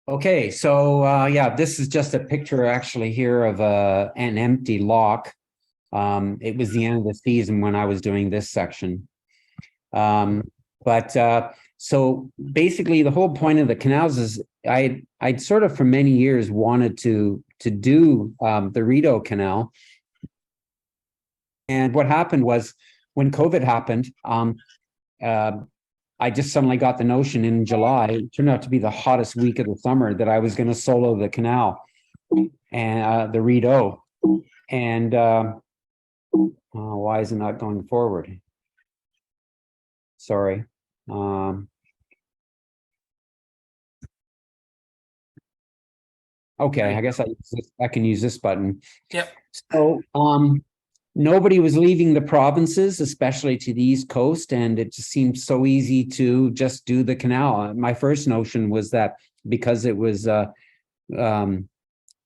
Okay, so yeah, this is just a picture actually here of an empty lock. It was the end of the season when I was doing this section. But so basically the whole point of the canals is I'd sort of for many years wanted to do the Rideau Canal. And what happened was when COVID happened, uh, I just suddenly got the notion in July, it turned out to be the hottest week of the summer, that I was going to solo the canal and the Rideau. And why is it not going forward? Sorry. Okay, I guess I can use this button. Yep. So nobody was leaving the provinces, especially to the East Coast, and it just seemed so easy to just do the canal. My first notion was that because it was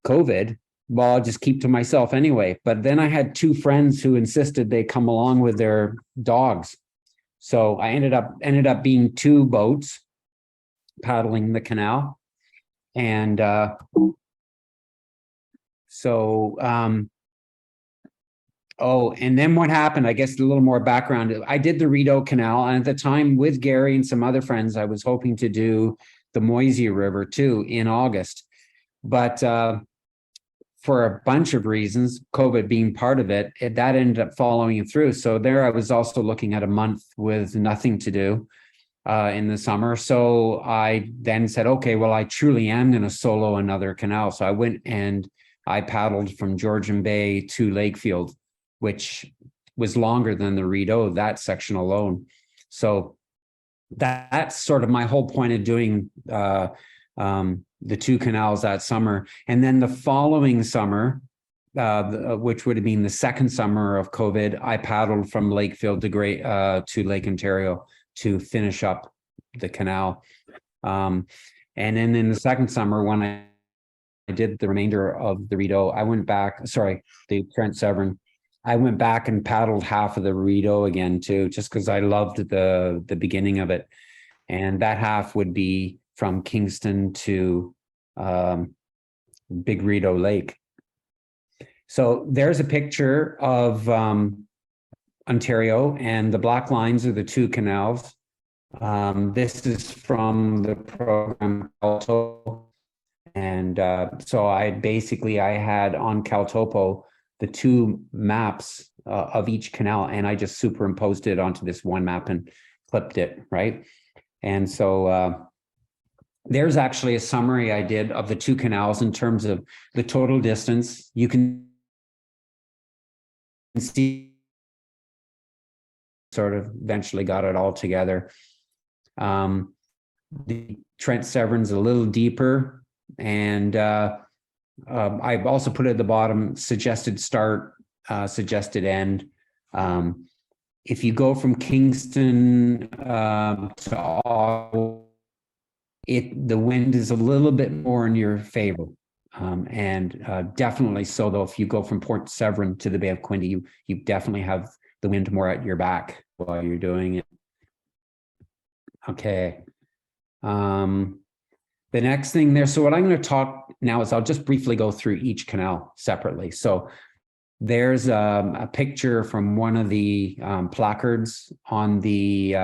COVID, well, I'll just keep to myself anyway. But then I had two friends who insisted they come along with their dogs. So I ended up being two boats paddling the canal. And and then what happened, I guess a little more background. I did the Rideau Canal, and at the time with Gary and some other friends, I was hoping to do the Moisey River too in August. But for a bunch of reasons, COVID being part of it, that ended up following through. So there I was also looking at a month with nothing to do in the summer. So I then said, okay, well, I truly am going to solo another canal. So I went and I paddled from Georgian Bay to Lakefield, which was longer than the Rideau, that section alone. So that's sort of my whole point of doing the two canals that summer. And then the following summer, which would have been the second summer of COVID, I paddled from Lakefield to Lake Ontario to finish up the canal. And then in the second summer, when I did the remainder of the Rideau, the Trent-Severn, I went back and paddled half of the Rideau again too, just because I loved the beginning of it. And that half would be from Kingston to Big Rideau Lake. So there's a picture of Ontario, and the black lines are the two canals. This is from the program Caltopo. And so I had on Caltopo the two maps of each canal, and I just superimposed it onto this one map and clipped it, right? And so there's actually a summary I did of the two canals in terms of the total distance. You can see sort of eventually got it all together. The Trent-Severn's a little deeper, and I've also put at the bottom suggested start, suggested end. If you go from Kingston to Ottawa, the wind is a little bit more in your favor. And definitely so, though, if you go from Port Severn to the Bay of Quinte, you definitely have the wind more at your back while you're doing it. Okay. The next thing there, so what I'm going to talk now is I'll just briefly go through each canal separately. So there's a picture from one of the placards on the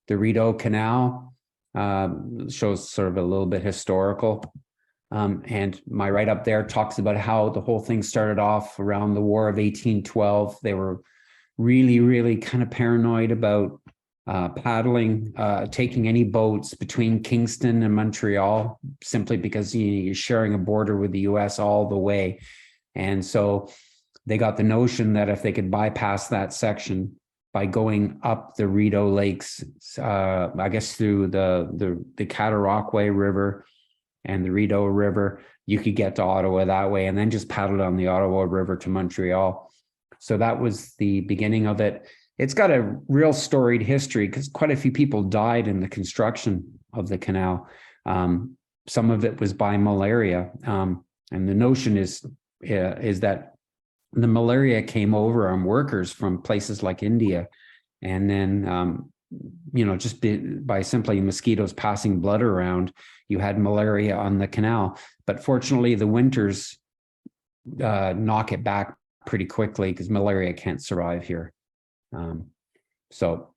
Rideau Canal. Shows sort of a little bit historical. And my write up there talks about how the whole thing started off around the War of 1812. They were really, really kind of paranoid about paddling, taking any boats between Kingston and Montreal, simply because you're sharing a border with the US all the way. And so they got the notion that if they could bypass that section by going up the Rideau Lakes, I guess through the Cataraqui River and the Rideau River, you could get to Ottawa that way, and then just paddle down the Ottawa River to Montreal. So that was the beginning of it. It's got a real storied history because quite a few people died in the construction of the canal. Some of it was by malaria. And the notion is that the malaria came over on workers from places like India. And then just by simply mosquitoes passing blood around, you had malaria on the canal. But fortunately, the winters knock it back pretty quickly because malaria can't survive here. So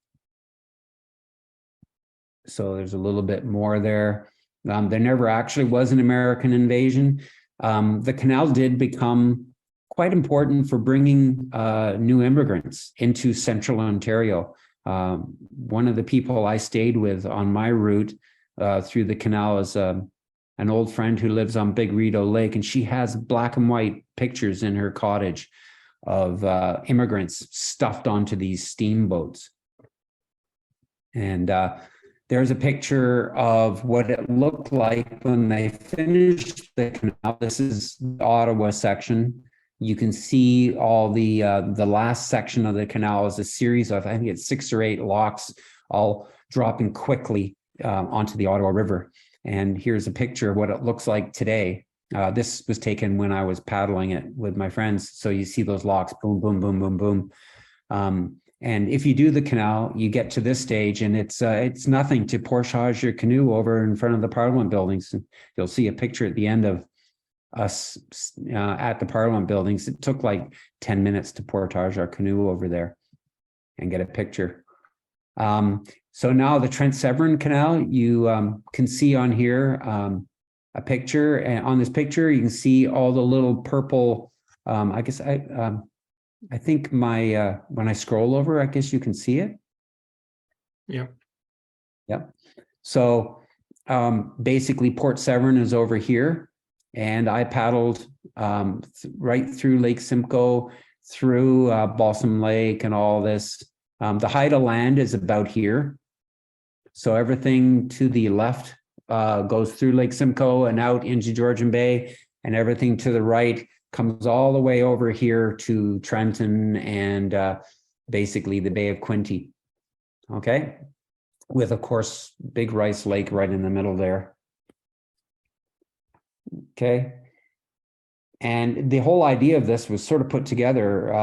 there's a little bit more there. There never actually was an American invasion. The canal did become quite important for bringing new immigrants into central Ontario. One of the people I stayed with on my route through the canal is an old friend who lives on Big Rideau Lake, and she has black and white pictures in her cottage of immigrants stuffed onto these steamboats. And there's a picture of what it looked like when they finished the canal. This is the Ottawa section. You can see all the last section of the canal is a series of, I think it's 6 or 8 locks, all dropping quickly onto the Ottawa River. And here's a picture of what it looks like today. This was taken when I was paddling it with my friends. So you see those locks, boom, boom, boom, boom, boom. And if you do the canal, you get to this stage, and it's nothing to portage your canoe over in front of the Parliament buildings. And you'll see a picture at the end of us at the Parliament buildings. It took like 10 minutes to portage our canoe over there and get a picture. So now the Trent-Severn Canal, you can see on here a picture, and on this picture you can see all the little purple. I think my when I scroll over, I guess you can see it. Yeah. Yep. So basically, Port Severn is over here, and I paddled right through Lake Simcoe, through Balsam Lake, and all this. The height of land is about here. So everything to the left goes through Lake Simcoe and out into Georgian Bay, and everything to the right comes all the way over here to Trenton and basically the Bay of Quinte. Okay, with of course Big Rice Lake right in the middle there. Okay, and the whole idea of this was sort of put together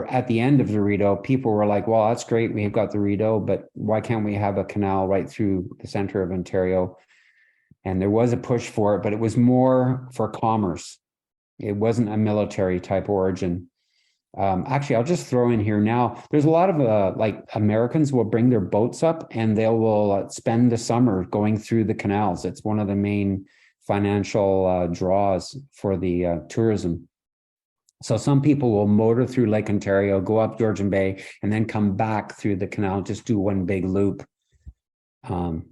at the end of the Rideau. People were like, well, that's great, we've got the Rideau, but why can't we have a canal right through the center of Ontario? And there was a push for it, but it was more for commerce. It wasn't a military type origin. Actually, I'll just throw in here now, there's a lot of like Americans will bring their boats up and they will spend the summer going through the canals. It's one of the main financial draws for the tourism. So some people will motor through Lake Ontario, go up Georgian Bay, and then come back through the canal, just do one big loop. And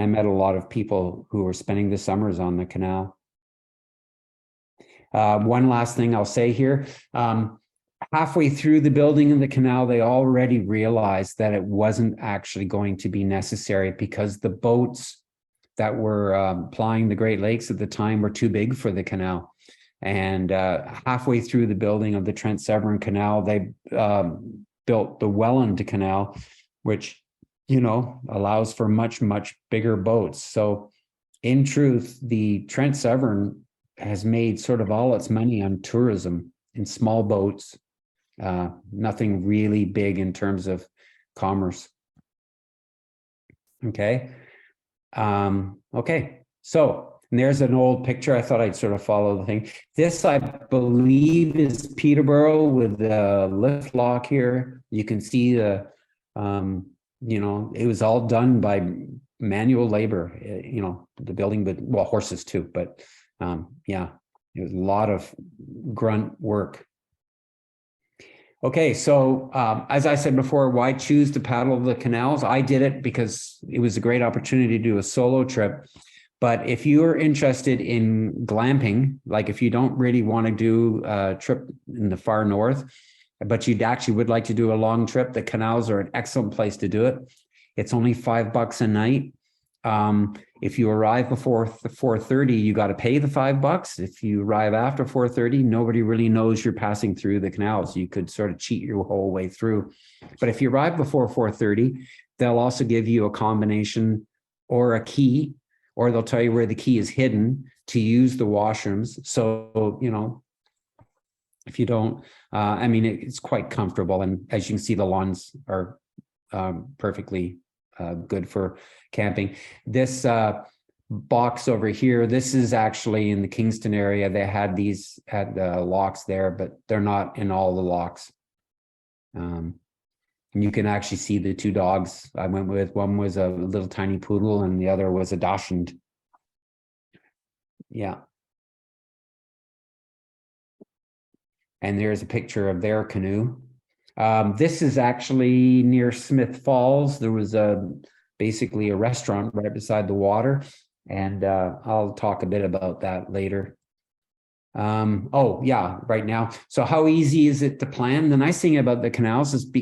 I met a lot of people who were spending the summers on the canal. One last thing I'll say here, halfway through the building of the canal, they already realized that it wasn't actually going to be necessary because the boats that were plying the Great Lakes at the time were too big for the canal. And halfway through the building of the Trent-Severn Canal, they built the Welland Canal, which, allows for much, much bigger boats. So in truth, the Trent-Severn has made sort of all its money on tourism in small boats, nothing really big in terms of commerce. Okay. Okay. So and there's an old picture. I thought I'd sort of follow the thing. This, I believe, is Peterborough with the lift lock here. You can see the, it was all done by manual labor, the building, but well, horses too, but yeah, it was a lot of grunt work. Okay, so as I said before, why choose to paddle the canals? I did it because it was a great opportunity to do a solo trip. But if you're interested in glamping, like if you don't really want to do a trip in the far north, but you'd actually would like to do a long trip, the canals are an excellent place to do it. It's only $5 a night. If you arrive before 4:30, you got to pay the $5. If you arrive after 4:30, nobody really knows you're passing through the canal, so you could sort of cheat your whole way through. But if you arrive before 4:30, they'll also give you a combination or a key, or they'll tell you where the key is hidden to use the washrooms. So, if you don't, it's quite comfortable. And as you can see, the lawns are perfectly good for camping. This box over here, this is actually in the Kingston area. They had locks there, but they're not in all the locks. And you can actually see the two dogs I went with. One was a little tiny poodle and the other was a dachshund. Yeah. And there's a picture of their canoe. This is actually near Smith Falls. There was basically a restaurant right beside the water. And I'll talk a bit about that later. Oh yeah, right now. So how easy is it to plan? The nice thing about the canals is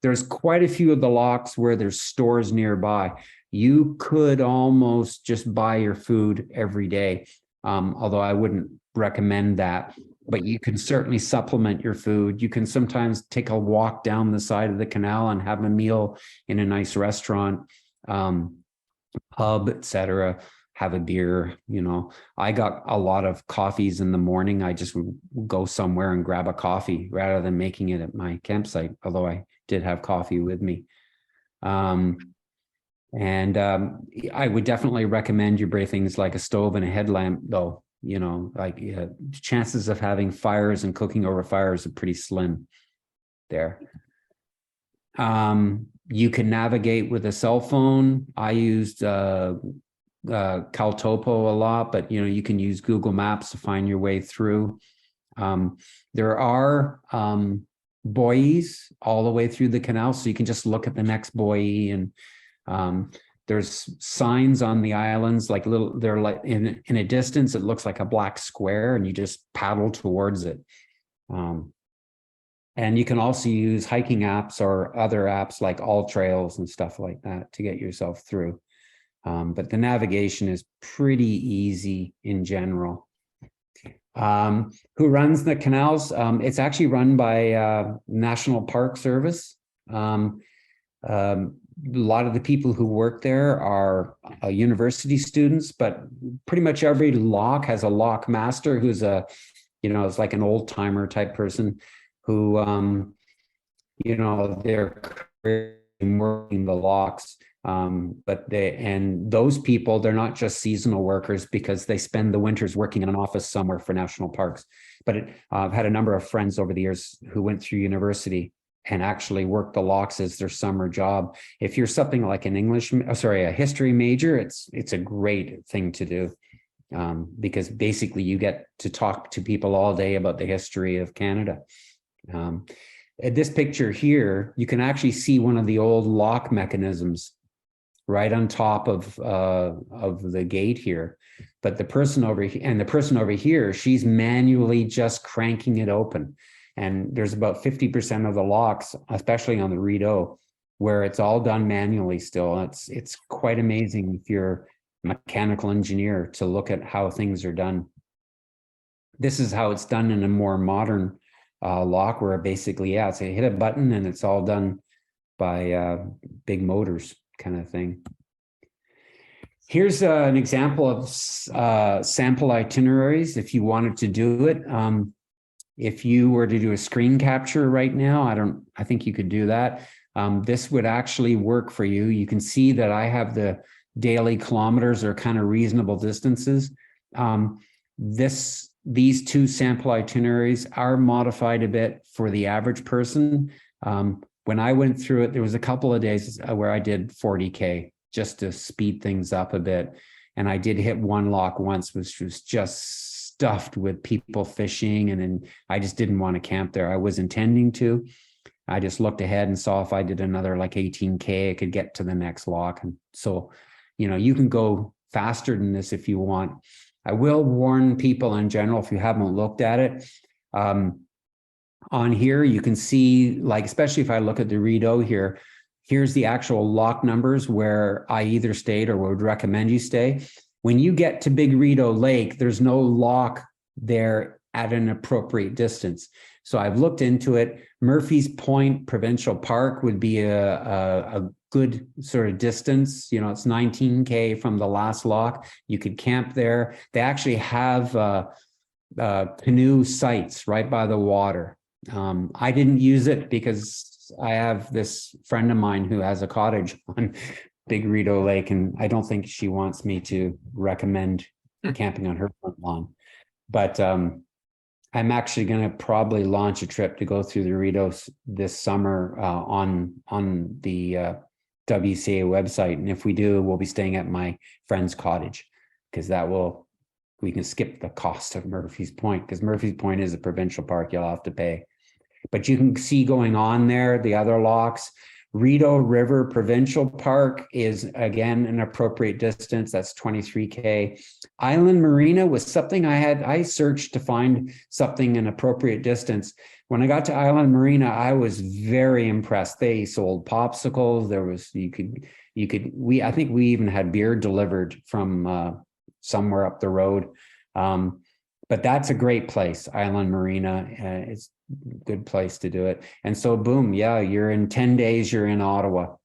there's quite a few of the locks where there's stores nearby. You could almost just buy your food every day, although I wouldn't recommend that. But you can certainly supplement your food. You can sometimes take a walk down the side of the canal and have a meal in a nice restaurant, pub, etc. Have a beer. You know, I got a lot of coffees in the morning. I just would go somewhere and grab a coffee rather than making it at my campsite, although I did have coffee with me. I would definitely recommend you bring things like a stove and a headlamp, though. You know, like chances of having fires and cooking over fires are pretty slim there. You can navigate with a cell phone. I used Caltopo a lot, but you know, you can use Google Maps to find your way through. There are buoys all the way through the canal, so you can just look at the next buoy, and there's signs on the islands, like they're like in a distance, it looks like a black square, and you just paddle towards it. And you can also use hiking apps or other apps like All Trails and stuff like that to get yourself through. But the navigation is pretty easy in general. Who runs the canals? It's actually run by National Park Service. A lot of the people who work there are university students, but pretty much every lock has a lock master who's it's like an old timer type person who, they're working the locks. But those people, they're not just seasonal workers because they spend the winters working in an office somewhere for national parks. But I've had a number of friends over the years who went through university and actually work the locks as their summer job. If you're something like a history major, it's a great thing to do, because basically you get to talk to people all day about the history of Canada. This picture here, you can actually see one of the old lock mechanisms right on top of the gate here. But the person over here, she's manually just cranking it open. And there's about 50% of the locks, especially on the Rideau, where it's all done manually still. It's quite amazing if you're a mechanical engineer to look at how things are done. This is how it's done in a more modern lock, where basically, it's a hit a button and it's all done by big motors kind of thing. Here's an example of sample itineraries if you wanted to do it. If you were to do a screen capture right now, I think you could do that. This would actually work for you. You can see that I have the daily kilometers are kind of reasonable distances. These two sample itineraries are modified a bit for the average person. When I went through it, there was a couple of days where I did 40K just to speed things up a bit. And I did hit one lock once, which was just stuffed with people fishing, and then I just didn't want to camp there. I was intending to. I just looked ahead and saw if I did another like 18K, I could get to the next lock. And so, you can go faster than this if you want. I will warn people in general, if you haven't looked at it, on here, you can see, like, especially if I look at the Rideau here, here's the actual lock numbers where I either stayed or would recommend you stay. When you get to Big Rideau Lake, there's no lock there at an appropriate distance. So I've looked into it. Murphy's Point Provincial Park would be a good sort of distance. It's 19K from the last lock. You could camp there. They actually have canoe sites right by the water. I didn't use it because I have this friend of mine who has a cottage on Big Rideau Lake, and I don't think she wants me to recommend camping on her front lawn. But I'm actually going to probably launch a trip to go through the Rideaus this summer on the WCA website. And if we do, we'll be staying at my friend's cottage, because we can skip the cost of Murphy's Point, because Murphy's Point is a provincial park. You'll have to pay. But you can see going on there, the other locks. Rideau River Provincial Park is, again, an appropriate distance. That's 23K. Island Marina was something I searched to find something an appropriate distance. When I got to Island Marina, I was very impressed. They sold popsicles. There was, I think we even had beer delivered from somewhere up the road. But that's a great place, Island Marina. It's a good place to do it. And so, boom, yeah, you're in 10 days, you're in Ottawa.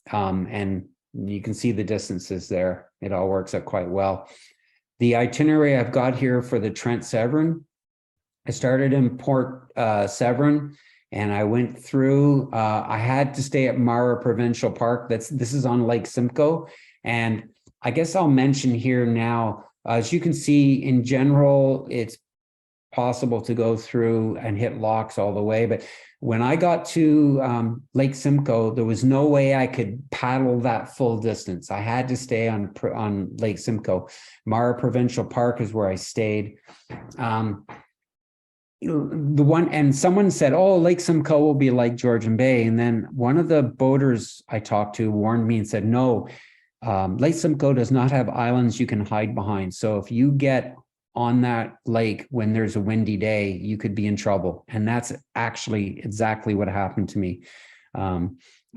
And you can see the distances there. It all works out quite well. The itinerary I've got here for the Trent-Severn, I started in Port Severn, and I went through, I had to stay at Mara Provincial Park. This is on Lake Simcoe. And I guess I'll mention here now, as you can see, in general, it's possible to go through and hit locks all the way. But when I got to Lake Simcoe, there was no way I could paddle that full distance. I had to stay on Lake Simcoe. Mara Provincial Park is where I stayed. And someone said, oh, Lake Simcoe will be like Georgian Bay. And then one of the boaters I talked to warned me and said, no, Lake Simcoe does not have islands you can hide behind. So if you get on that lake when there's a windy day, you could be in trouble. And that's actually exactly what happened to me. I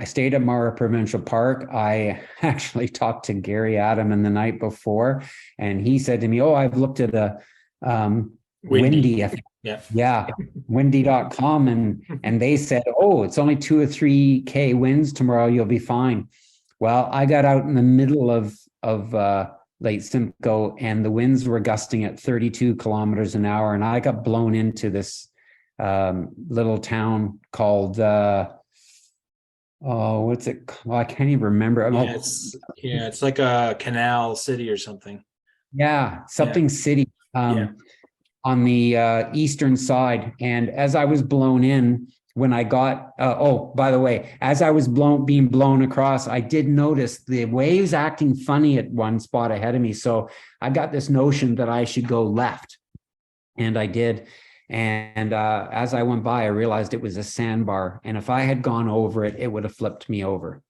stayed at Mara Provincial Park. I actually talked to Gary Adam the night before, and he said to me, oh, I've looked at the Windy. Yeah, windy.com. And they said, oh, it's only 2 or 3K winds tomorrow. You'll be fine. Well, I got out in the middle of Lake Simcoe, and the winds were gusting at 32 kilometers an hour. And I got blown into this little town called, what's it called? I can't even remember. It's like a canal city or something. Yeah, something city on the eastern side. And as I was blown in, when I got, by the way, as I was being blown across, I did notice the waves acting funny at one spot ahead of me. So I got this notion that I should go left, and I did. And as I went by, I realized it was a sandbar. And if I had gone over it, it would have flipped me over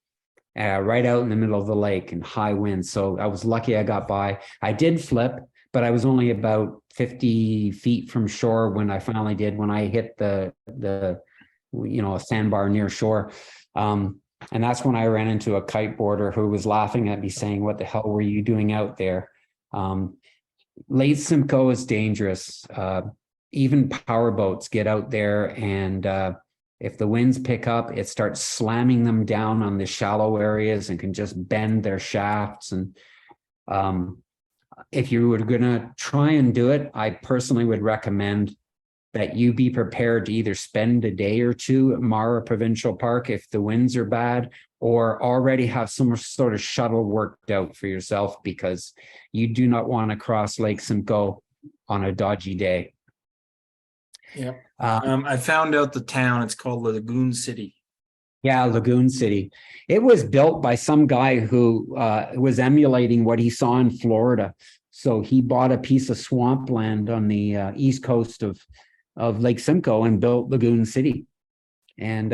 right out in the middle of the lake and high winds. So I was lucky I got by. I did flip, but I was only about 50 feet from shore when I finally did, when I hit the a sandbar near shore. And that's when I ran into a kiteboarder who was laughing at me saying, what the hell were you doing out there? Lake Simcoe is dangerous. Even power boats get out there, and if the winds pick up, it starts slamming them down on the shallow areas and can just bend their shafts. And if you were going to try and do it, I personally would recommend that you be prepared to either spend a day or two at Mara Provincial Park if the winds are bad, or already have some sort of shuttle worked out for yourself, because you do not want to cross Lake Simcoe on a dodgy day. Yeah. I found out the town, it's called Lagoon City. Yeah, Lagoon City. It was built by some guy who was emulating what he saw in Florida. So he bought a piece of swampland on the east coast of Lake Simcoe and built Lagoon City. And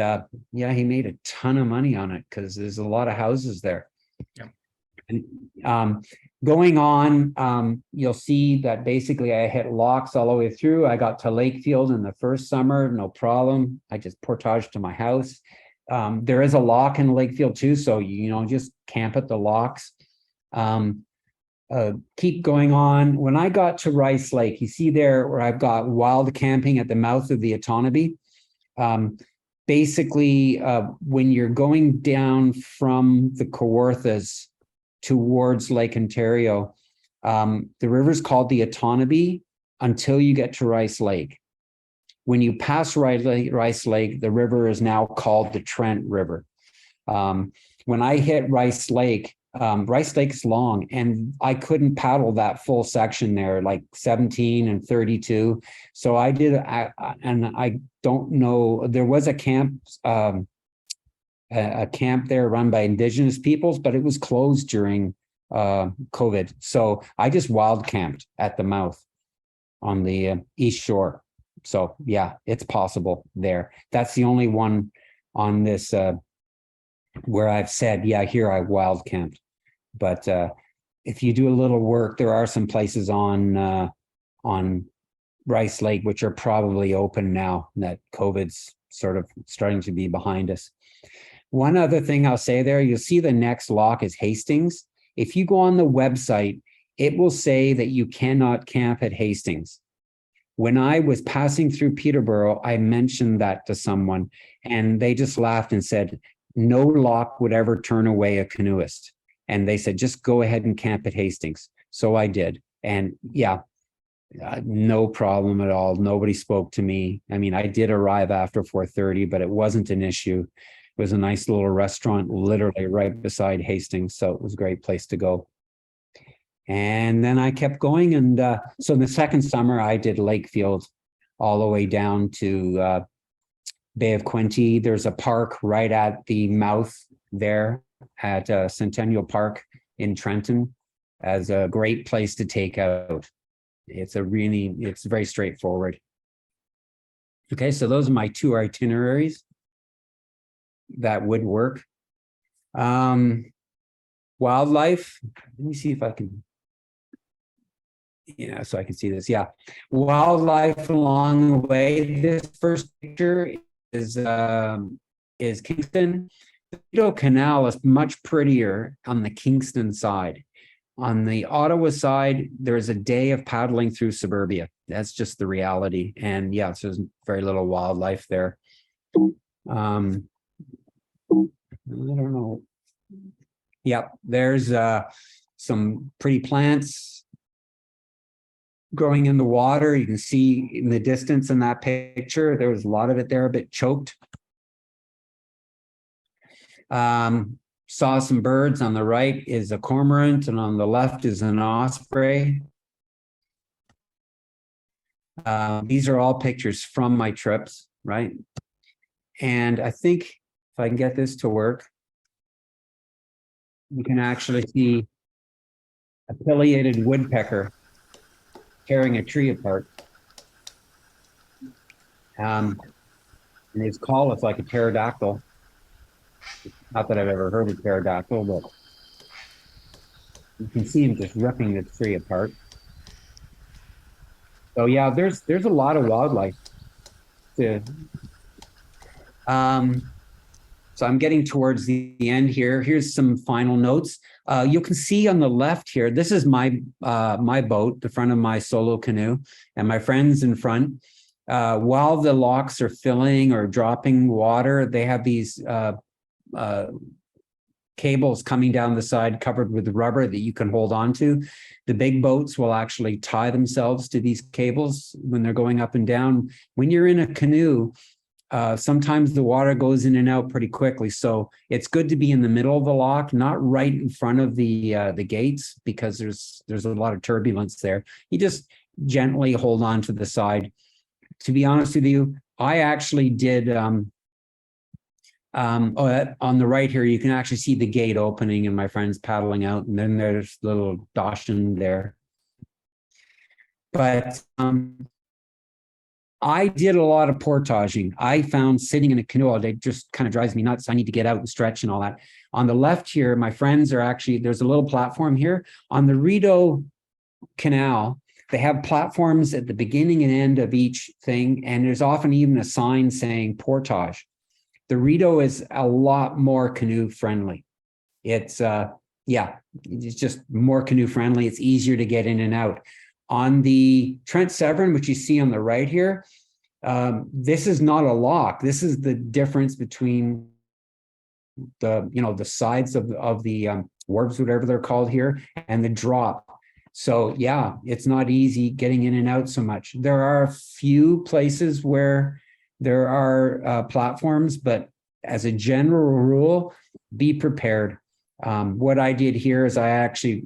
he made a ton of money on it because there's a lot of houses there. Yeah. And going on, you'll see that basically I hit locks all the way through. I got to Lakefield in the first summer, no problem. I just portaged to my house. There is a lock in Lakefield too, so just camp at the locks. Keep going on. When I got to Rice Lake, you see there where I've got wild camping at the mouth of the Otonabee. Basically, when you're going down from the Kawarthas towards Lake Ontario, the river's called the Otonabee until you get to Rice Lake. when you pass Rice Lake, the river is now called the Trent River. When I hit Rice Lake is long, and I couldn't paddle that full section there, like 17 and 32. So I did, and I don't know, there was a camp there run by Indigenous peoples, but it was closed during COVID. So I just wild camped at the mouth on the east shore. So yeah, it's possible there. That's the only one on this where I've said, yeah, here I wild camped. But if you do a little work, there are some places on Rice Lake which are probably open now that COVID's sort of starting to be behind us. One other thing I'll say there, you'll see the next lock is Hastings. If you go on the website, it will say that you cannot camp at Hastings. When I was passing through Peterborough, I mentioned that to someone, and they just laughed and said, no lock would ever turn away a canoeist. And they said, just go ahead and camp at Hastings. So I did. And yeah, no problem at all. Nobody spoke to me. I mean, I did arrive after 4:30, but it wasn't an issue. It was a nice little restaurant, literally right beside Hastings. So it was a great place to go. And then I kept going. And so the second summer, I did Lakefield all the way down to Bay of Quinte. There's a park right at the mouth there at Centennial Park in Trenton as a great place to take out. It's very straightforward. Okay, so those are my two itineraries that would work. Wildlife, let me see if I can, so I can see this. Yeah, wildlife along the way. This first picture is Kingston. The Rideau Canal is much prettier on the Kingston side. On the Ottawa side, there's a day of paddling through suburbia. That's just the reality. And yeah, so there's very little wildlife there. I don't know. Yeah, there's some pretty plants growing in the water. You can see in the distance in that picture, there was a lot of it there, a bit choked. Saw some birds. On the right is a cormorant, and on the left is an osprey. These are all pictures from my trips, right? And I think if I can get this to work, you can actually see a pileated woodpecker tearing a tree apart. And his call is like a pterodactyl. Not that I've ever heard of pterodactyl, but you can see him just ripping the tree apart. So yeah, there's a lot of wildlife. So I'm getting towards the end here. Here's some final notes. You can see on the left here, this is my boat, the front of my solo canoe, and my friends in front. While the locks are filling or dropping water, they have these cables coming down the side covered with rubber that you can hold on to. The big boats will actually tie themselves to these cables when they're going up and down. When you're in a canoe, sometimes the water goes in and out pretty quickly. So it's good to be in the middle of the lock, not right in front of the gates, because there's a lot of turbulence there. You just gently hold on to the side. To be honest with you, I actually did, on the right here, you can actually see the gate opening and my friends paddling out, and then there's little Dawson there. But I did a lot of portaging. I found sitting in a canoe all day just kind of drives me nuts. I need to get out and stretch and all that. On the left here, my friends are actually, there's a little platform here. On the Rideau Canal, they have platforms at the beginning and end of each thing, and there's often even a sign saying portage. The Rideau is a lot more canoe friendly. It's it's just more canoe friendly. It's easier to get in and out. On the Trent-Severn, which you see on the right here, this is not a lock. This is the difference between the sides of the wharves, whatever they're called here, and the drop. So yeah, it's not easy getting in and out so much. There are a few places where there are platforms, but as a general rule, be prepared. What I did here is I actually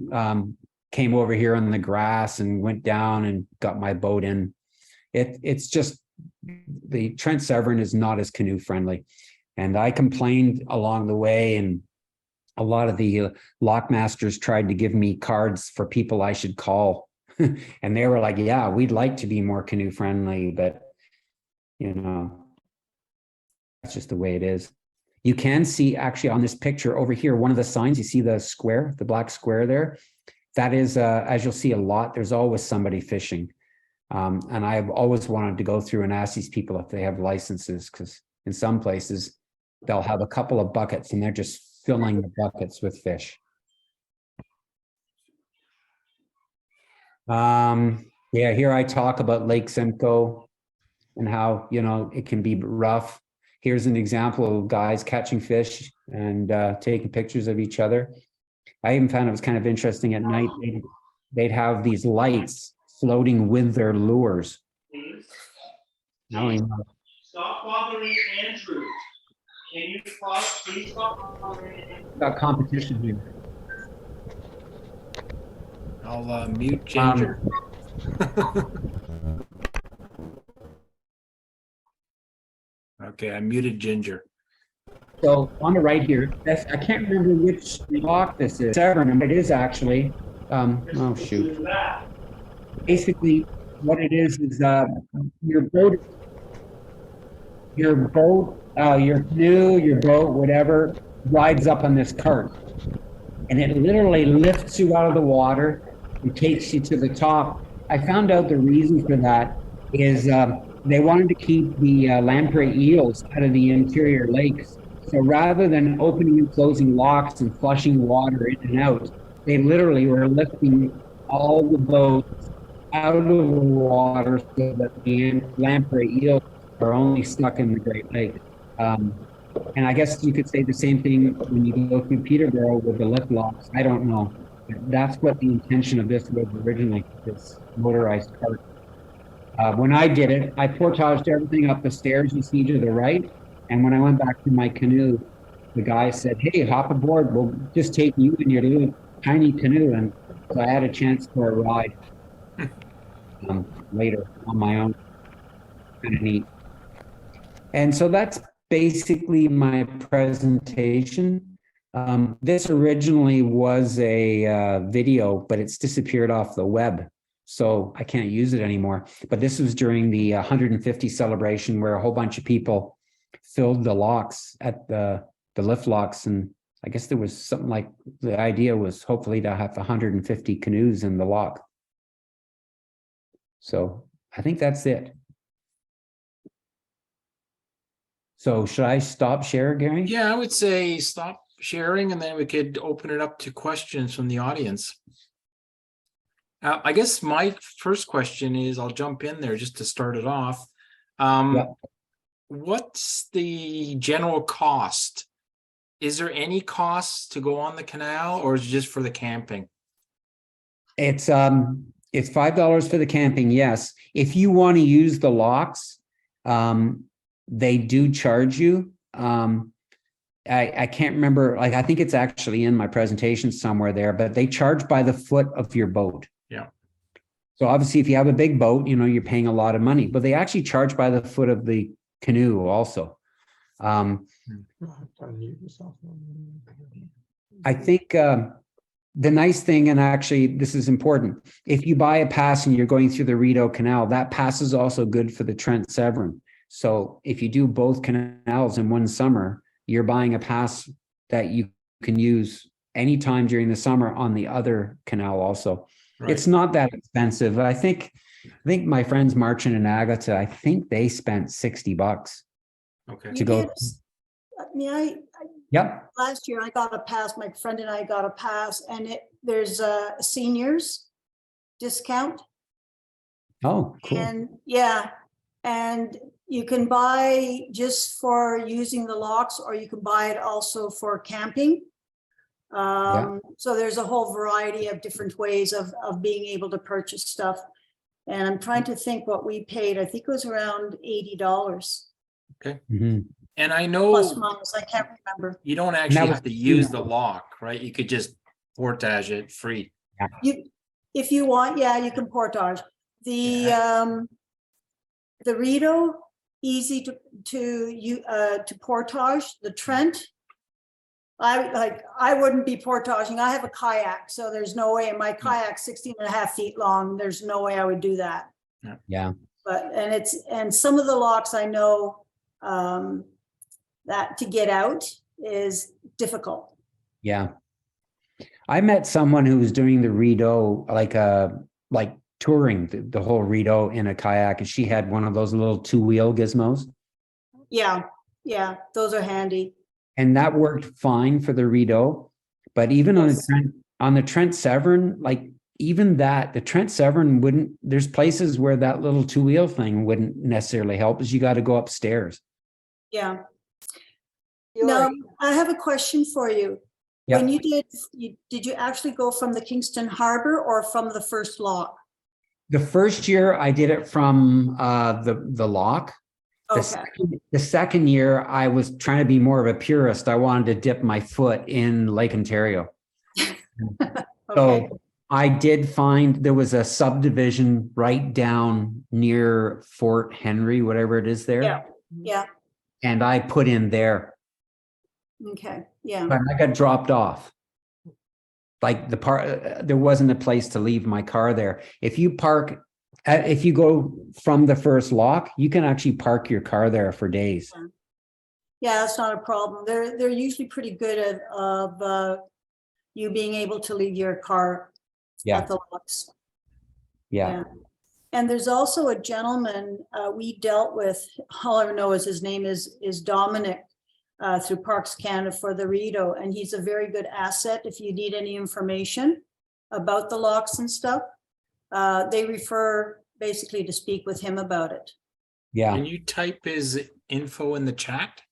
came over here on the grass and went down and got my boat in. It's just the Trent-Severn is not as canoe friendly. And I complained along the way, and a lot of the lockmasters tried to give me cards for people I should call. And they were like, yeah, we'd like to be more canoe friendly, but you know, that's just the way it is. You can see actually on this picture over here, one of the signs, you see the square, the black square there. That is, as you'll see a lot, there's always somebody fishing. And I've always wanted to go through and ask these people if they have licenses, because in some places they'll have a couple of buckets and they're just filling the buckets with fish. Yeah, here I talk about Lake Simcoe and how, you know, it can be rough. Here's an example of guys catching fish and taking pictures of each other. I even found it was kind of interesting at night. They'd have these lights floating with their lures. Stop bothering Andrew. Can you please stop bothering Andrew? Got competition here. I'll mute Ginger. Okay, I muted Ginger. So on the right here, I can't remember which lock this is. Severn, it is actually. Oh shoot. Basically, what it is your canoe, your boat, whatever, rides up on this cart, and it literally lifts you out of the water and takes you to the top. I found out the reason for that is they wanted to keep the lamprey eels out of the interior lakes. So rather than opening and closing locks and flushing water in and out, they literally were lifting all the boats out of the water so that the lamprey eels are only stuck in the Great Lakes. And I guess you could say the same thing when you go through Peterborough with the lift locks. I don't know. That's what the intention of this was originally, this motorized cart. When I did it, I portaged everything up the stairs you see to the right. And when I went back to my canoe, the guy said, hey, hop aboard. We'll just take you in your little tiny canoe. And so I had a chance for a ride later on my own. Kind of neat. And so that's basically my presentation. This originally was a video, but it's disappeared off the web. So I can't use it anymore. But this was during the 150 celebration where a whole bunch of people filled the locks at the lift locks. And I guess there was something like, the idea was hopefully to have 150 canoes in the lock. So I think that's it. So should I stop share, Gary? Yeah, I would say stop sharing, and then we could open it up to questions from the audience. I guess my first question is, I'll jump in there just to start it off. What's the general cost? Is there any cost to go on the canal, or is it just for the camping? It's $5 for the camping, yes. If you want to use the locks, they do charge you. I can't remember, like, I think it's actually in my presentation somewhere there, but they charge by the foot of your boat. Yeah. So obviously if you have a big boat, you know, you're paying a lot of money, but they actually charge by the foot of the canoe also. I think the nice thing, and actually this is important, if you buy a pass and you're going through the Rideau Canal, that pass is also good for the Trent-Severn. So if you do both canals in one summer, you're buying a pass that you can use anytime during the summer on the other canal also. Right. It's not that expensive. I think my friends Marcin and Agatha, I think they spent $60 to go. Yep. Last year I got a pass, my friend and I got a pass, and there's a seniors discount. Oh, cool. And yeah, and you can buy just for using the locks, or you can buy it also for camping. So there's a whole variety of different ways of being able to purchase stuff. And I'm trying to think what we paid. I think it was around $80 Mhm. And I plus know minus. I can't remember. you don't that actually was have to use the lock, right? You could just portage it free. If you want, yeah, you can portage. The Rideau, easy to portage. The Trent, I wouldn't be portaging. I have a kayak, so there's no way. And my kayak's 16 and a half feet long. There's no way I would do that. Yeah. And some of the locks I know that to get out is difficult. Yeah. I met someone who was doing the Rideau, like touring the whole Rideau in a kayak, and she had one of those little 2-wheel gizmos. Yeah, those are handy. And that worked fine for the Rideau. But even Yes. on the Trent-Severn, like even that, the Trent-Severn wouldn't, there's places where that little 2-wheel thing wouldn't necessarily help, as you got to go upstairs. Yeah. Now, I have a question for you. Yeah. When did you actually go from the Kingston Harbor or from the first lock? The first year I did it from the lock. Okay, The second year I was trying to be more of a purist. I wanted to dip my foot in Lake Ontario. okay, So I did find there was a subdivision right down near Fort Henry, whatever it is there. yeah, And I put in there, okay, yeah, but I got dropped off. Like there wasn't a place to leave my car there. If you go from the first lock, you can actually park your car there for days. yeah, that's not a problem. They're usually pretty good of you being able to leave your car at the locks. Yeah. And there's also a gentleman we dealt with, all I know is his name is Dominic through Parks Canada for the Rideau, and he's a very good asset if you need any information about the locks and stuff. They refer basically to speak with him about it. Yeah. Can you type his info in the chat?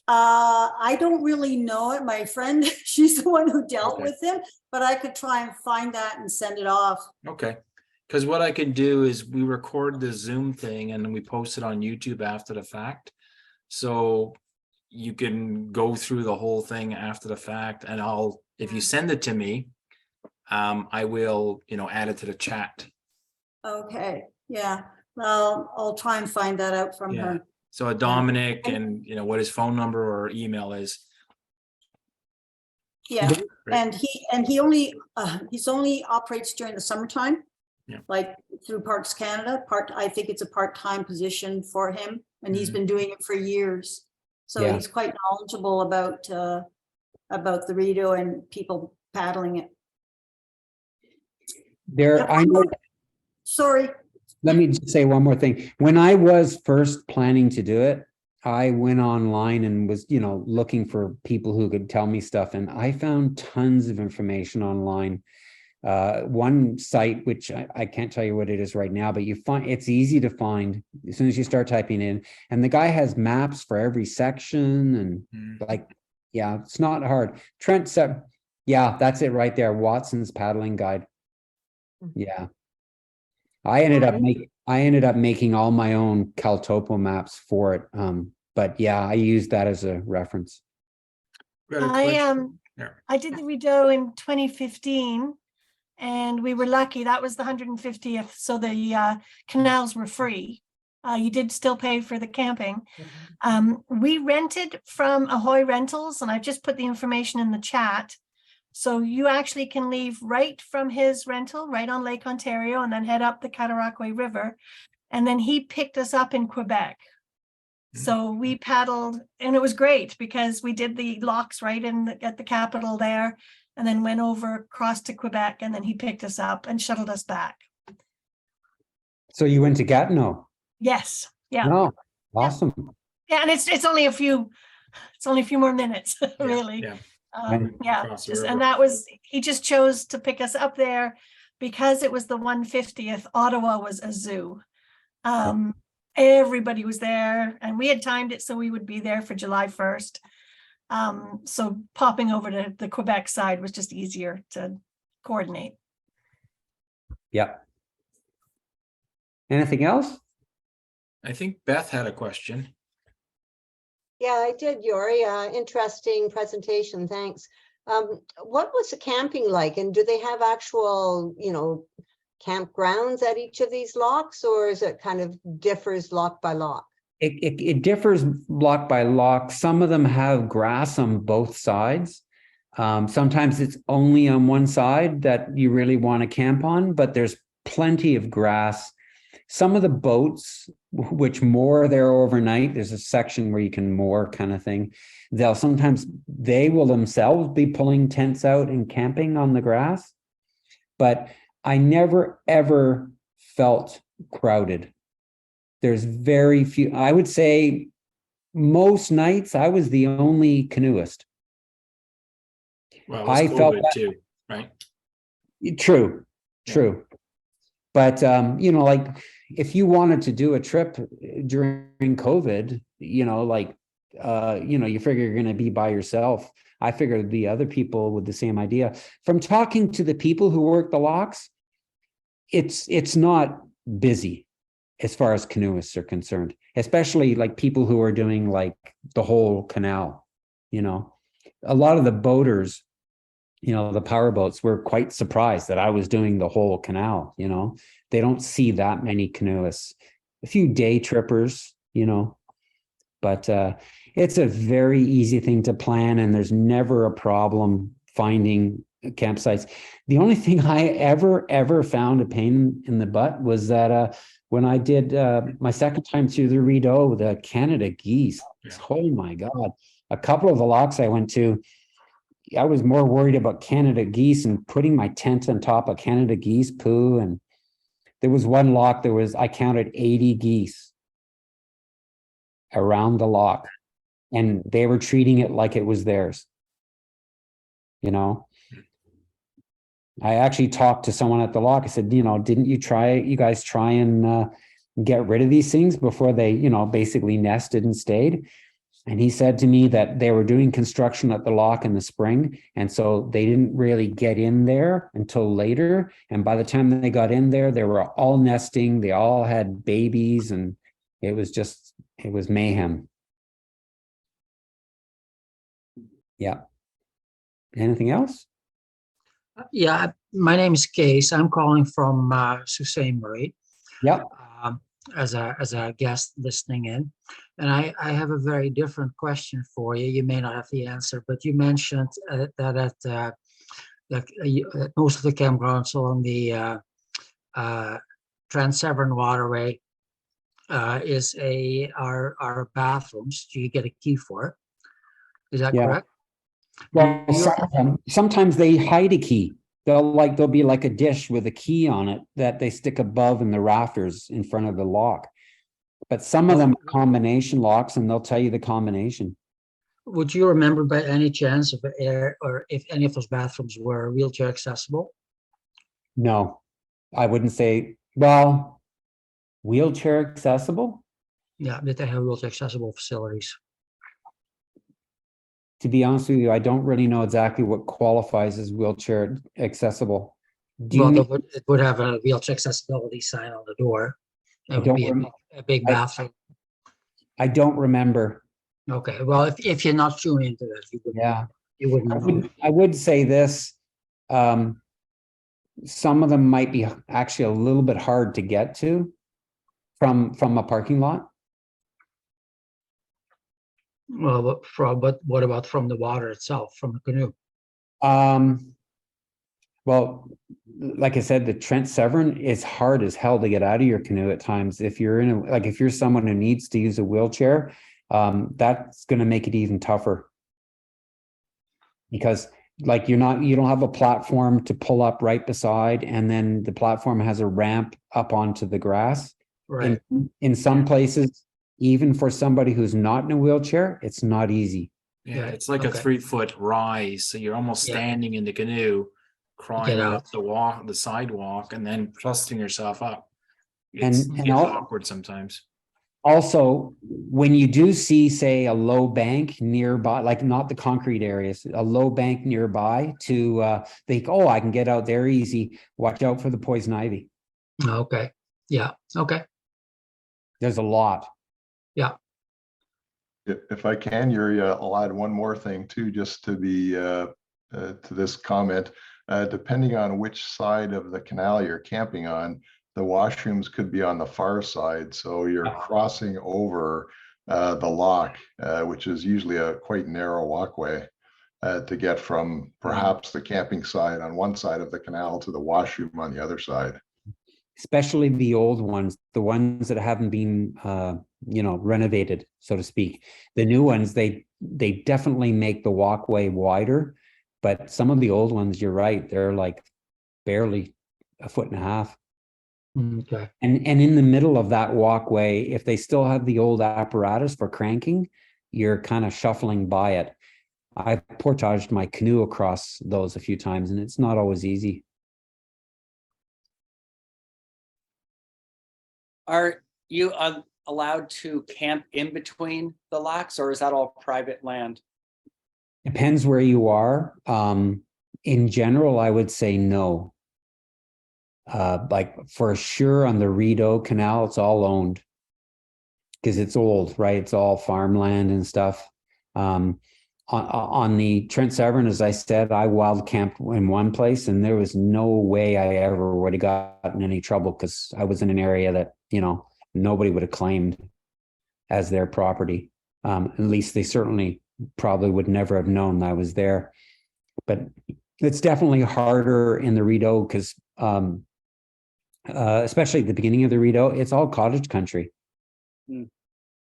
I don't really know it. My friend, she's the one who dealt Okay. with him, but I could try and find that and send it off. Okay. Because what I can do is we record the Zoom thing and then we post it on YouTube after the fact. So you can go through the whole thing after the fact, and if you send it to me, I will, add it to the chat. Okay, yeah. Well, I'll try and find that out from her. So Dominic and what his phone number or email is. Yeah, Great. and he only operates during the summertime. Yeah. Like through Parks Canada. I think it's a part-time position for him, and he's been doing it for years. So he's quite knowledgeable about the Rideau and people paddling it. I know. Sorry. Let me just say one more thing. When I was first planning to do it, I went online and was, looking for people who could tell me stuff. And I found tons of information online. One site, which I can't tell you what it is right now, but it's easy to find as soon as you start typing in. And the guy has maps for every section and it's not hard. Trent-Severn, that's it right there. Watson's Paddling Guide. Yeah. I ended up making all my own CalTopo maps for it. But I used that as a reference. I did the Rideau in 2015, and we were lucky. That was the 150th, so the canals were free. You did still pay for the camping. We rented from Ahoy Rentals, and I've just put the information in the chat. So you actually can leave right from his rental, right on Lake Ontario, and then head up the Cataraqui River. And then he picked us up in Quebec. So we paddled, and it was great because we did the locks right at the capital there, and then went over across to Quebec, and then he picked us up and shuttled us back. So you went to Gatineau? Yes. Yeah. Oh, awesome. Yeah, and it's only a few more minutes, really. Yeah. And that was, he just chose to pick us up there because it was the 150th. Ottawa was a zoo. Everybody was there, and we had timed it so we would be there for July 1st. So popping over to the Quebec side was just easier to coordinate. Yeah. Anything else? I think Beth had a question. Yeah, I did, Yori. Interesting presentation. Thanks. What was the camping like? And do they have actual, campgrounds at each of these locks, or is it kind of differs lock by lock? It differs lock by lock. Some of them have grass on both sides. Sometimes it's only on one side that you really want to camp on, but there's plenty of grass. Some of the boats which moor there overnight, there's a section where you can moor kind of thing. They will themselves be pulling tents out and camping on the grass. But I never, ever felt crowded. There's very few, I would say most nights I was the only canoeist. Well, it was I felt COVID too, right? True. But, like if you wanted to do a trip during COVID, you figure you're going to be by yourself. I figured it'd be other people with the same idea. From talking to the people who work the locks, it's not busy as far as canoeists are concerned, especially like people who are doing like the whole canal. A lot of the boaters, the power boats were quite surprised that I was doing the whole canal. They don't see that many canoeists, a few day trippers, but it's a very easy thing to plan, and there's never a problem finding campsites. The only thing I ever found a pain in the butt was that when I did my second time through the Rideau, the Canada geese, oh my God, a couple of the locks I went to, I was more worried about Canada geese and putting my tent on top of Canada geese poo. And there was one lock, I counted 80 geese around the lock, and they were treating it like it was theirs. I actually talked to someone at the lock. I said, didn't you guys try and get rid of these things before they, basically nested and stayed? And he said to me that they were doing construction at the lock in the spring, and so they didn't really get in there until later. And by the time they got in there, they were all nesting. They all had babies, and it was mayhem. Yeah. Anything else? Yeah, my name is Case. I'm calling from Sault Ste. Marie. Yep. As a guest listening in. And I have a very different question for you. You may not have the answer, but you mentioned that at most of the campgrounds along the Trent-Severn waterway are bathrooms. Do you get a key for it? Is that correct? Well, sometimes they hide a key. There'll be like a dish with a key on it that they stick above in the rafters in front of the lock. But some of them are combination locks, and they'll tell you the combination. Would you remember by any chance if any of those bathrooms were wheelchair accessible? No, I wouldn't say, well, wheelchair accessible? Yeah, did they have wheelchair accessible facilities? To be honest with you, I don't really know exactly what qualifies as wheelchair accessible. It would have a wheelchair accessibility sign on the door. It would be a big bathroom. I don't remember. Okay, well, if you're not tuned into that, you wouldn't know. I would say this. Some of them might be actually a little bit hard to get to from a parking lot. Well, but what about from the water itself, from the canoe? Well, like I said, the Trent-Severn is hard as hell to get out of your canoe at times. If you're if you're someone who needs to use a wheelchair, that's going to make it even tougher. Because you don't have a platform to pull up right beside, and then the platform has a ramp up onto the grass. Right. In some places, even for somebody who's not in a wheelchair, it's not easy. Yeah, it's like a 3-foot rise. So you're almost standing in the canoe, crawling up the sidewalk, and then trusting yourself up. It's awkward sometimes. Also, when you do see, say, a low bank nearby, like not the concrete areas, a low bank nearby to think, oh, I can get out there easy. Watch out for the poison ivy. Okay, yeah, okay, There's a lot. yeah. If I can, Yuri, I'll add one more thing too, just to be to this comment. Depending on which side of the canal you're camping on, the washrooms could be on the far side. So you're crossing over the lock, which is usually a quite narrow walkway to get from perhaps the camping side on one side of the canal to the washroom on the other side. Especially the old ones, the ones that haven't been, renovated, so to speak. The new ones, they definitely make the walkway wider, but some of the old ones, you're right, they're like barely a foot and a half. Okay, And in the middle of that walkway, if they still have the old apparatus for cranking, you're kind of shuffling by it. I portaged my canoe across those a few times, and it's not always easy. Are you allowed to camp in between the locks, or is that all private land? Depends where you are. In general, I would say no. Like for sure on the Rideau Canal, it's all owned because it's old, right? It's all farmland and stuff. On the Trent-Severn, as I said, I wild camped in one place, and there was no way I ever would have gotten any trouble because I was in an area that, nobody would have claimed as their property. At least they certainly probably would never have known I was there. But it's definitely harder in the Rideau because, especially at the beginning of the Rideau, it's all cottage country. Mm.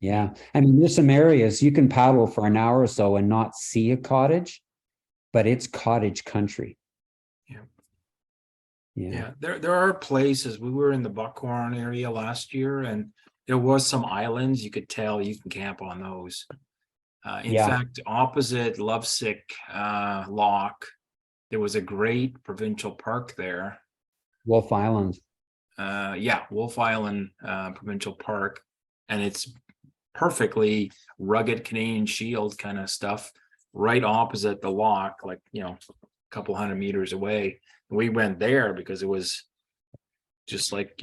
Yeah. I mean, there's some areas you can paddle for an hour or so and not see a cottage, but it's cottage country. Yeah, there are places. We were in the Buckhorn area last year, and there was some islands you could tell you can camp on those. In fact, opposite Lovesick Lock, there was a great provincial park there. Wolf Island. Wolf Island Provincial Park, and it's perfectly rugged Canadian Shield kind of stuff, right opposite the lock, like a couple 100 meters away. We went there because it was just like,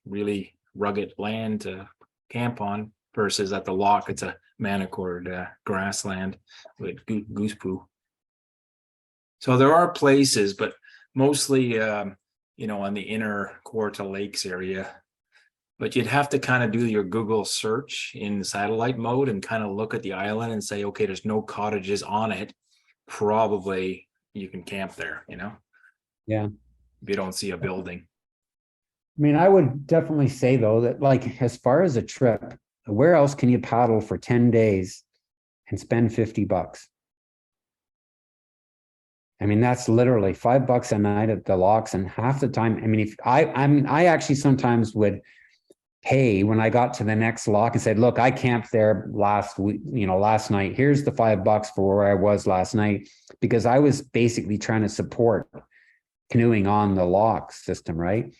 really rugged land to camp on versus at the lock. It's a manicured grassland with goose poo. So there are places, but mostly, on the inner Quarta Lakes area. But you'd have to kind of do your Google search in satellite mode and kind of look at the island and say, okay, there's no cottages on it. Probably you can camp there, Yeah. if you don't see a building. I mean, I would definitely say though that like as far as a trip, where else can you paddle for 10 days and spend $50? I mean, that's literally $5 a night at the locks, and half the time, I mean, I actually sometimes would pay when I got to the next lock and said, look, I camped there last week, last night. Here's the $5 for where I was last night, because I was basically trying to support canoeing on the lock system, right?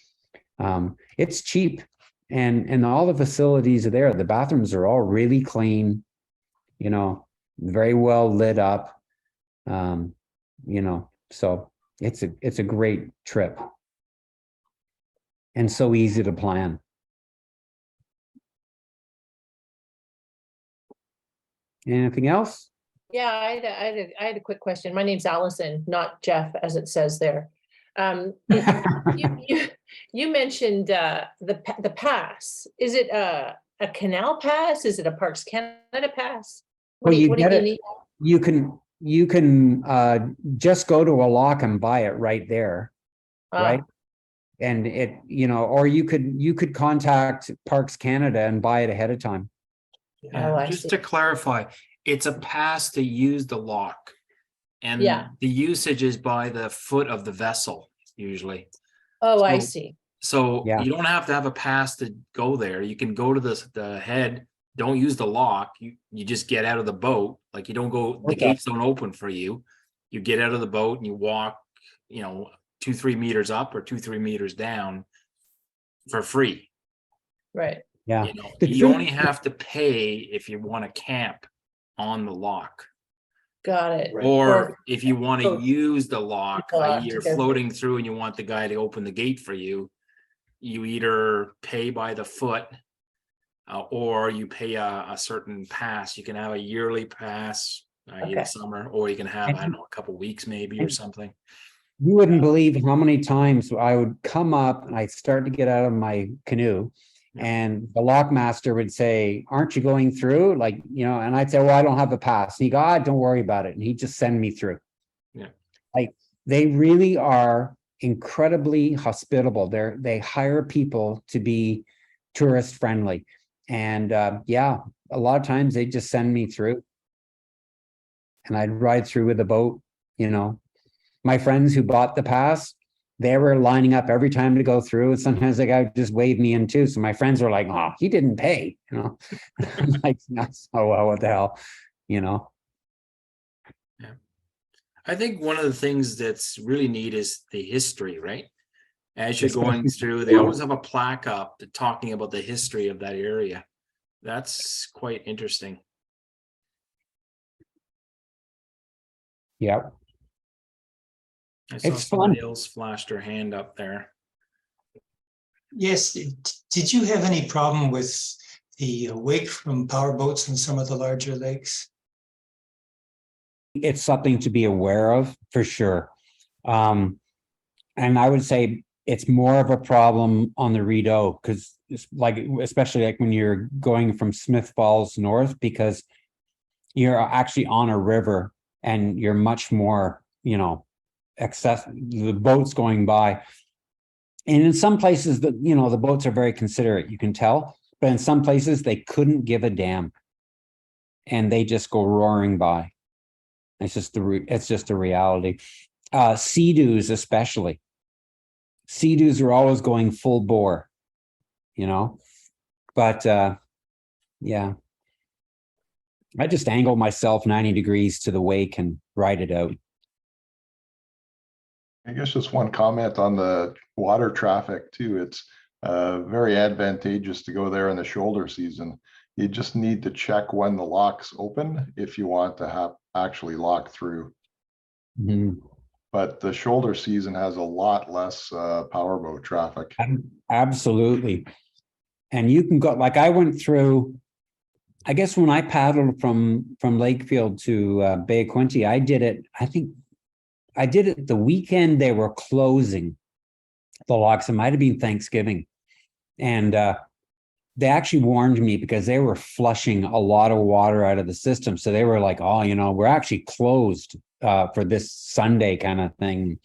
It's cheap, and all the facilities are there. The bathrooms are all really clean, very well lit up, so it's a great trip and so easy to plan. Anything else? Yeah, I had a quick question. My name's Allison, not Jeff, as it says there. You mentioned the pass. Is it a canal pass? Is it a Parks Canada pass? What do you need? You can just go to a lock and buy it right there, right? And it, or you could contact Parks Canada and buy it ahead of time. Just to clarify, it's a pass to use the lock, and the usage is by the foot of the vessel usually. I see. So you don't have to have a pass to go there. You can go to the head. Don't use the lock. You just get out of the boat. Like you don't go. The gates don't open for you. You get out of the boat and you walk. 2-3 meters up or 2-3 meters down for free. Right. Yeah. You know, The you truth- only have to pay if you want to camp on the lock. Got it. Or if you want to Oh, use the lock, the lock i.e. to you're go floating through and you want the guy to open the gate for you, you either pay by the foot or you pay a certain pass. You can have a yearly pass in Okay. summer, or you can have, I don't know, a couple weeks maybe or something. You wouldn't believe how many times I would come up and I'd start to get out of my canoe. And the lockmaster would say, "Aren't you going through?" Like, you know, and I'd say, "Well, I don't have a pass." And he'd go, "Ah, don't worry about it." And he'd just send me through. Yeah. Like, they really are incredibly hospitable. They hire people to be tourist friendly. And yeah, a lot of times they just send me through. And I'd ride through with a boat, you know. My friends who bought the pass, they were lining up every time to go through. And sometimes the guy would just wave me in too. So my friends were like, "Oh, he didn't pay," you know. I'm like, "Oh, well, what the hell," you know. I think one of the things that's really neat is the history, right? As you're going through, they always have a plaque up talking about the history of that area. That's quite interesting. Yeah. I saw It's somebody fun. else flashed her hand up there. Yes, did you have any problem with the wake from power boats in some of the larger lakes? It's something to be aware of for sure. And I would say it's more of a problem on the Rideau because it's like, especially like when you're going from Smith Falls north, because you're actually on a river and you're much more, you know, the boats going by. And in some places that, you know, the boats are very considerate, you can tell, but in some places they couldn't give a damn. And they just go roaring by. It's just a reality. Sea-doos especially. Sea-doos are always going full bore, you know, but yeah. I just angle myself 90 degrees to the wake and ride it out. I guess just one comment on the water traffic too. It's very advantageous to go there in the shoulder season. You just need to check when the locks open if you want to have actually lock through. Mhm. But the shoulder season has a lot less powerboat traffic. Absolutely. And you can go, like I went through, I guess when I paddled from Lakefield to Bay of Quinte, I did it, I think I did it the weekend they were closing the locks. It might have been Thanksgiving. And they actually warned me because they were flushing a lot of water out of the system. So they were like, "Oh, you know, we're actually closed for this Sunday," kind of thing.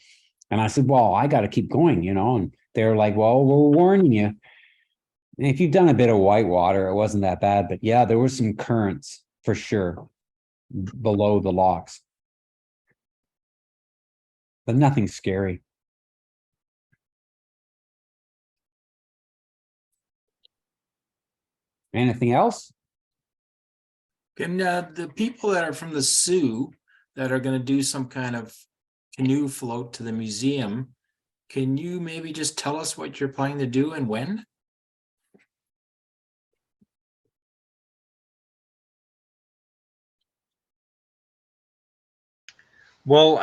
And I said, "Well, I got to keep going, you know." And they were like, "Well, we're warning you." And if you've done a bit of whitewater, it wasn't that bad. But yeah, there were some currents for sure below the locks. But nothing scary. Anything else? And the people that are from the Sioux that are going to do some kind of canoe float to the museum, can you maybe just tell us what you're planning to do and when? Well,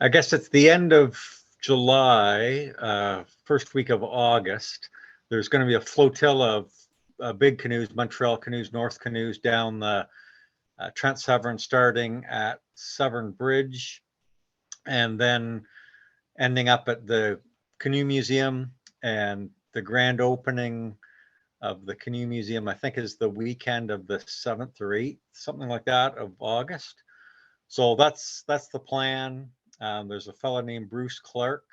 I guess it's the end of July, first week of August. There's going to be a flotilla of big canoes, Montreal canoes, North canoes down the Trent-Severn, starting at Severn Bridge, and then ending up at the Canoe Museum. And the grand opening of the Canoe Museum, I think, is the weekend of the 7th or 8th, something like that, of August. So that's the plan. There's a fellow named Bruce Clark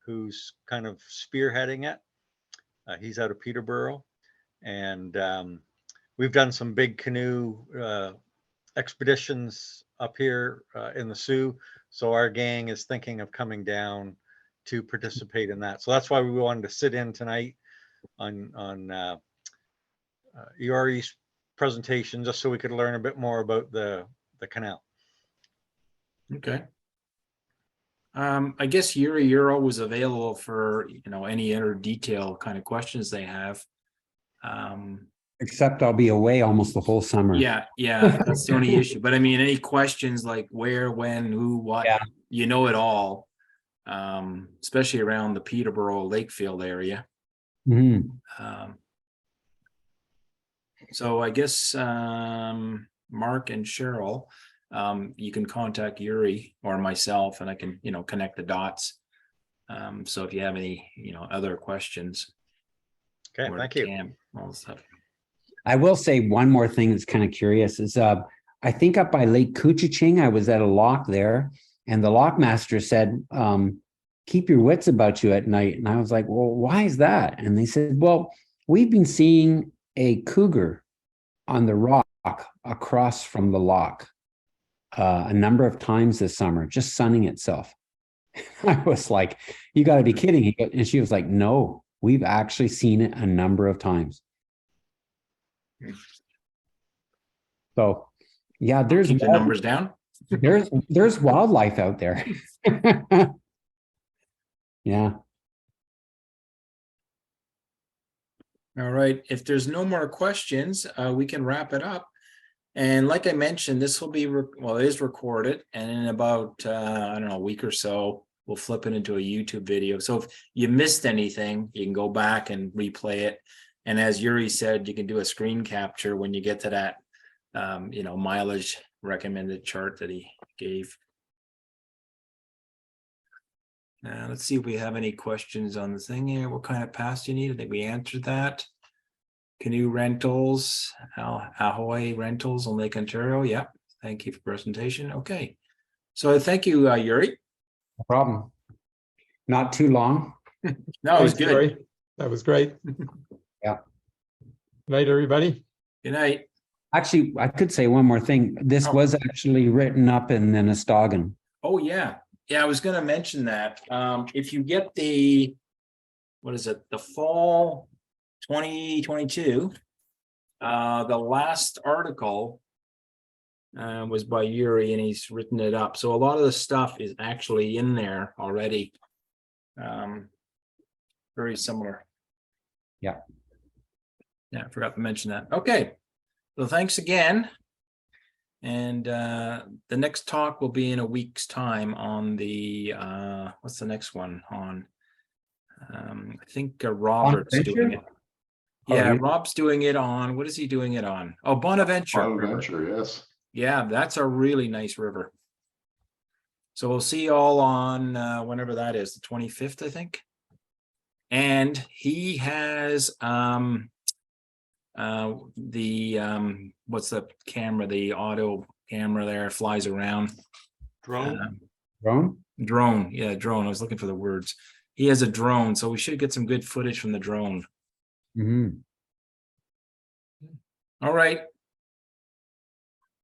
who's kind of spearheading it. He's out of Peterborough, and we've done some big canoe expeditions up here in the Sioux. So our gang is thinking of coming down to participate in that. So that's why we wanted to sit in tonight on Yori's presentation, just so we could learn a bit more about the canal. Okay. I guess you're always available for, you know, any other detail kind of questions they have. Except I'll be away almost the whole summer. Yeah, that's the only issue. But I mean, any questions like where, when, who, what, Yeah. you know it all. Especially around the Peterborough Lakefield area. Mhm. So I guess Mark and Cheryl, you can contact Yuri or myself, and I can, connect the dots. So if you have any, other questions. Okay, or thank you. camp, all this stuff. I will say one more thing that's kind of curious is I think up by Lake Couchiching, I was at a lock there, and the lock master said, keep your wits about you at night. And I was like, well, why is that? And they said, well, we've been seeing a cougar on the rock across from the lock a number of times this summer, just sunning itself. I was like, you got to be kidding. And she was like, no, we've actually seen it a number of times. So, yeah, there's Keep the numbers down. there's wildlife out there. Yeah. All right, if there's no more questions, we can wrap it up. And like I mentioned, this will be, it is recorded, and in about, I don't know, a week or so, we'll flip it into a YouTube video. So if you missed anything, you can go back and replay it. And as Yuri said, you can do a screen capture when you get to that, mileage recommended chart that he gave. Let's see if we have any questions on the thing here. What kind of pass do you need? I think we answered that. Canoe rentals, Ahoy rentals on Lake Ontario. Yeah, thank you for presentation. Okay, so thank you, Yuri. No problem. Not too long. No, it was Thanks, good. Yuri. That was great. Yeah. Night, everybody. Good night. Actually, I could say one more thing. This was actually written up in the Nestogan. Oh, yeah. Yeah, I was going to mention that. If you get the, what is it, the fall 2022, the last article was by Yuri, and he's written it up. So a lot of the stuff is actually in there already. Very similar. Yeah. Yeah, I forgot to mention that. Okay. Well, thanks again. And the next talk will be in a week's time on the what's the next one on? I think Robert's doing it. Yeah, Rob's doing it on, what is he doing it on? Oh, Bonaventure. Bonaventure, yes. Yeah, that's a really nice river. So we'll see you all on whenever that is, the 25th, I think. And he has what's the camera, the auto camera there, flies around. Drone? Drone, yeah, drone. I was looking for the words. He has a drone, so we should get some good footage from the drone. Mm-hmm. All right.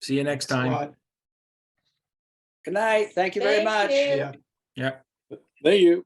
See you next time. Good night. Thank you very much. Yeah. Thank you.